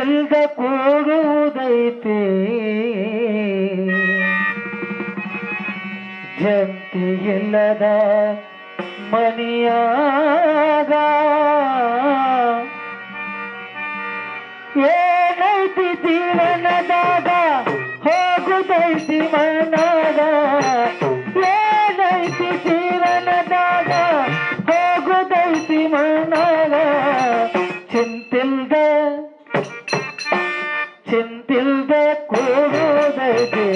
ಇಲ್ದ ಕೂಡುವುದೈತೆ ಜಂತಿ ಇಲ್ಲದ ಮನಿಯಾಗ ಏನೈತಿ ಜೀವನದಾಗ ಹೋಗುದೈತಿ ಮನಾಗ ಏನೈತಿ ಜೀವನದಾಗ ಹೋಗುದೈತಿ ಮನಾಗ ಚಿಂತಿಲ್ದ ಕೂಡುವುದೈತೆ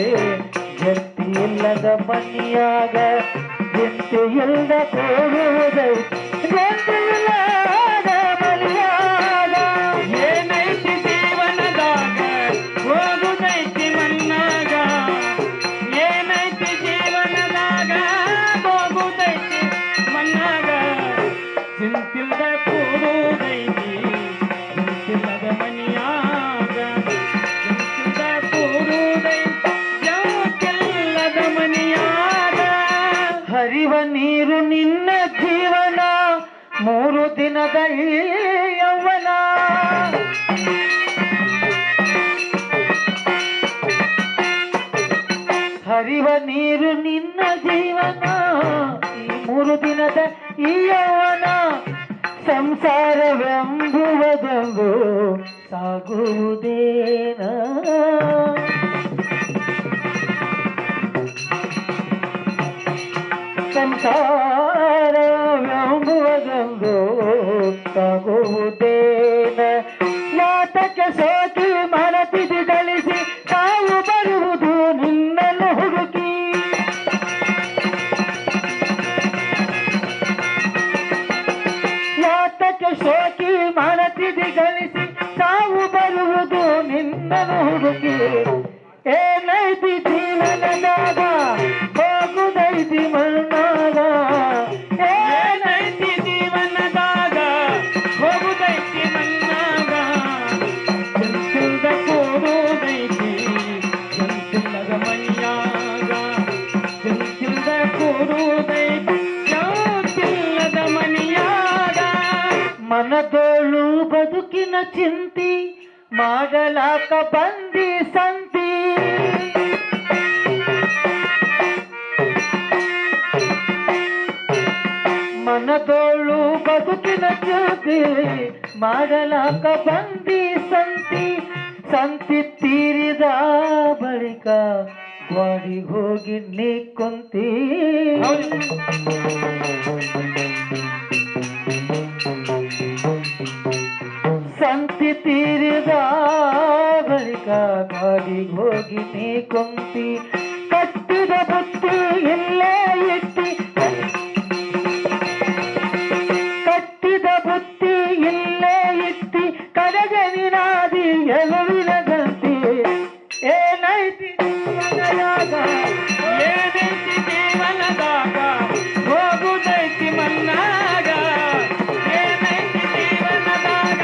ಜಂತಿ ಇಲ್ಲದ ಮನಿಯಾಗ ಚಿಂತೆ ಇಲ್ಲದ ಕೂಡುವುದೈತೆ ಜಂತಿ ಇಲ್ಲದ ಮನಿಯಾಗ ಏನೈತಿ ಜೀವನದಾಗ ಹೋಗುದೈತಿ ಮನ್ನಾಗ ಏನೈತಿ ಜೀವನದಾಗ ಹೋಗುದೈತಿ ಮನ್ನಾಗ ಚಿಂತಿಲ್ದ ಕೂಡುದೈತಿ ಚಿಂತಿಲ್ಲದ ಮನಿಯಾಗ ಚಿಂತಿಲ್ದ ಕೂಡುದೈತಿ ಚಿಂತಿಲ್ಲದ ಮನಿಯಾಗ ಹರಿವ ನೀರು ನಿನ್ನ ಜೀವನ 3 ದಿನದ ಈ ಯೌವನ ಹರಿವ ನೀರು ನಿನ್ನ ಜೀವನ ಈ 3 ದಿನದ ಈ ಯೌವನ ಸಂಸಾರವೆಂಬುವುದೊಂದು ಸಾಗುವುದೇನ ಸಂಸಾರವೆಂಬುವುದೊಂದು ಸಾಗುವುದೇನ ಯಾತಕ್ಕೆ ಸೋಕಿ ಮನತಿದಿ ಗಳಿಸಿ ತಾವು ಬರುವುದು ನಿನ್ನನ್ನು ಹುಡುಕಿ ಯಾತಕ್ಕೆ ಸೋಕಿ ಮನತಿದಿ ಗಳಿಸಿ ತಾವು ಬರುವುದು ನಿನ್ನನ್ನು ಹುಡುಕಿ ಏನೈತಿ ಜೀವನದಾಗ ಹೋಗುದೈತಿ ಮನ್ನಾಗ ಏನೈತಿ ಜೀವನದಾಗ ಹೋಗುದೈತಿ ಮನ್ನಾಗ ಚಿಂತಿಲ್ದ ಕೂಡುದೈತಿ ಚಿಂತಿಲ್ಲದ ಮನಿಯಾಗ ಚಿಂತಿಲ್ದ ಕೂಡುದೈತಿ ಚಿಂತಿಲ್ಲದ ಮನಿಯಾಗ ಮನದೋಳು ಬದುಕಿನ ಚಿಂತಿ ಮಾಡಲಾಕ ಬಂದಿ ಸಂತಿ ಮನದೋಳು ಬದುಕಿನ ಚಿಂತಿ ಮಾಡಲಾಕ ಬಂದಿ ಸಂತಿ ಸಂತಿ ತೀರಿದ ಬಳಿಕ ಗ್ವಾಡಿಗೆ ಹೋಗಿ ನೀ ಕುಂತಿ ಸಂತಿ ತೀರಿದ ಬಳಿಕ ಗಾಡಿಗೆ ಹೋಗಿ ನೀ ಕುಂತಿ ಕಟ್ಟಿದ ಬುತ್ತಿ ಇಲ್ಲೇ ಇಟ್ಟಿ ಕಟ್ಟಿದ ಬುತ್ತಿ ಇಲ್ಲೇ ಇಟ್ಟಿ ಕಡೆಗೆ ನಿನಾದಿ ಎಲುವಿನ ಗಂತಿ ಏನೈತಿ ಜೀವನದಾಗ ಏನೈತಿ ಜೀವನದಾಗ ಹೋಗುದೈತಿ ಮನ್ನಾಗ ಏನೈತಿ ಜೀವನದಾಗ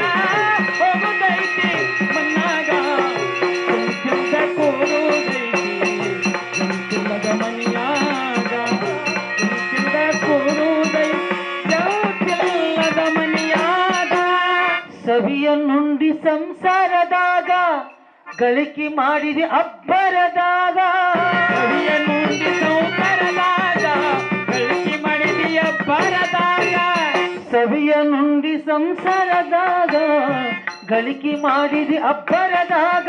ಹೋಗುದೈತಿ ಮನ್ನಾಗ ಚಿಂತಿಲ್ದ ಕೂಡುದೈತಿ ಚಿಂತಿಲ್ಲದ ಮನಿಯಾಗ ಚಿಂತಿಲ್ದ ಕೂಡುದೈತಿ ಚಿಂತಿಲ್ಲದ ಮನಿಯಾಗ ಸವಿಯನ್ನುಂಡಿ ಸಂಸಾರದಾಗ ಗಳಿಕೆ ಮಾಡಿದೆ ಅಬ್ಬರದಾಗ ಸವಿಯನ್ನುಂಡಿ ಸಂಸಾರದಾಗ ಗಳಿಕೆ ಮಾಡಿದಿ ಅಬ್ಬರದಾಗ ಸವಿಯನ್ನುಂಡಿ ಸಂಸಾರದಾಗ ಗಳಿಕೆ ಮಾಡಿದೆ ಅಬ್ಬರದಾಗ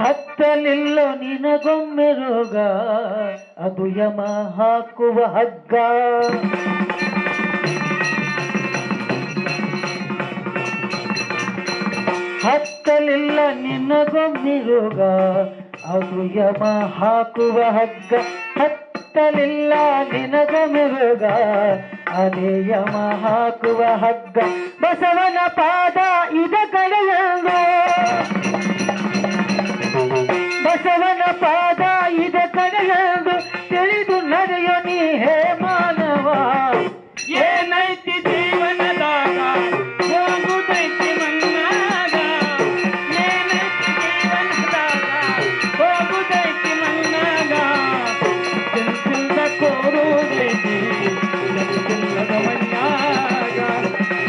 ಹತ್ತಲಿಲ್ಲೋ ನಿನಗೊಮ್ಮೆ ರೋಗ ಅದು ಯಮ ಹಾಕುವ ಹಗ್ಗ ಹತ್ತಲಿಲ್ಲ ನಿನಗೊಮ್ಮೆ ರೋಗ ಅದು ಯಮ ಹಾಕುವ ಹಗ್ಗ ಹತ್ತಲಿಲ್ಲ ನಿನಗೊಮ್ಮೆ ರೋಗ ಅದೇ ಯಮ ಹಾಕುವ ಹಗ್ಗ ಬಸವನ ಪಾದ ಇದ ಕಡೆಯಂಗೋ ಬಸವನ ಪಾದ ಇದ ಕಡೆಯಂದು ತಿಳಿದು ನಡೆಯೋ ನೀ ಹೇ ಮಾನವ ಏನೈತಿ ಜೀವನದಾಗ ಹೋಗುದೈತಿ ಮನ್ನಾಗ ಏನೈತಿ ಜೀವನದಾಗ ಹೋಗುದೈತಿ ಮನ್ನಾಗ ಚಿಂತಿಲ್ದ ಕೂಡುದೈತಿ ಚಿಂತಿಲ್ಲದ ಮನ್ಯಾಗ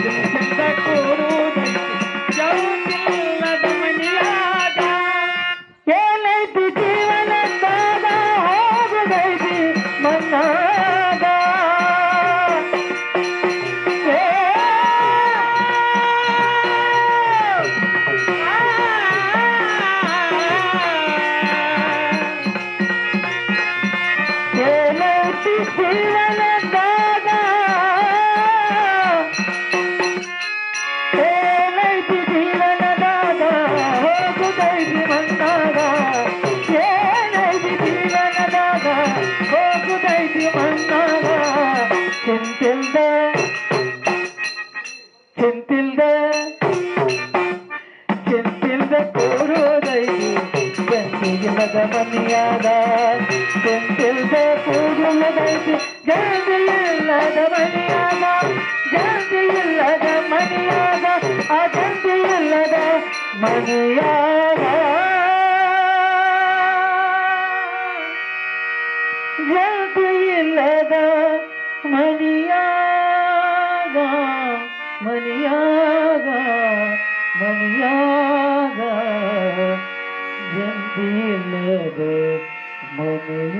ಚಿಂತಿಲ್ದ ಕೂಡುದೈತಿ ಚಿಂತಿಲ್ಲದ ಮನ್ಯಾಗ ಇಲ್ಲದ ಮನೆಯಾಗ ಕೆಂಪಿಲ್ದ ಕೂಡುವುದೈತಿ ಜಲ್ದಿ ಇಲ್ಲದ ಮನೆಯಾಗ ಜಲ್ದಿ ಇಲ್ಲದ ಮನೆಯಾಗ ಆ ಜಲ್ದಿ ಇಲ್ಲದ ಮನೆಯಾಗ ಜಲ್ದಿ ಇಲ್ಲದ ಮನೆಯಾಗ ಮನೆಯಾಗ ಮನೆಯಾಗ ಜಲ್ದಿ ಇಲ್ಲದ ಮನೆಯಾಗ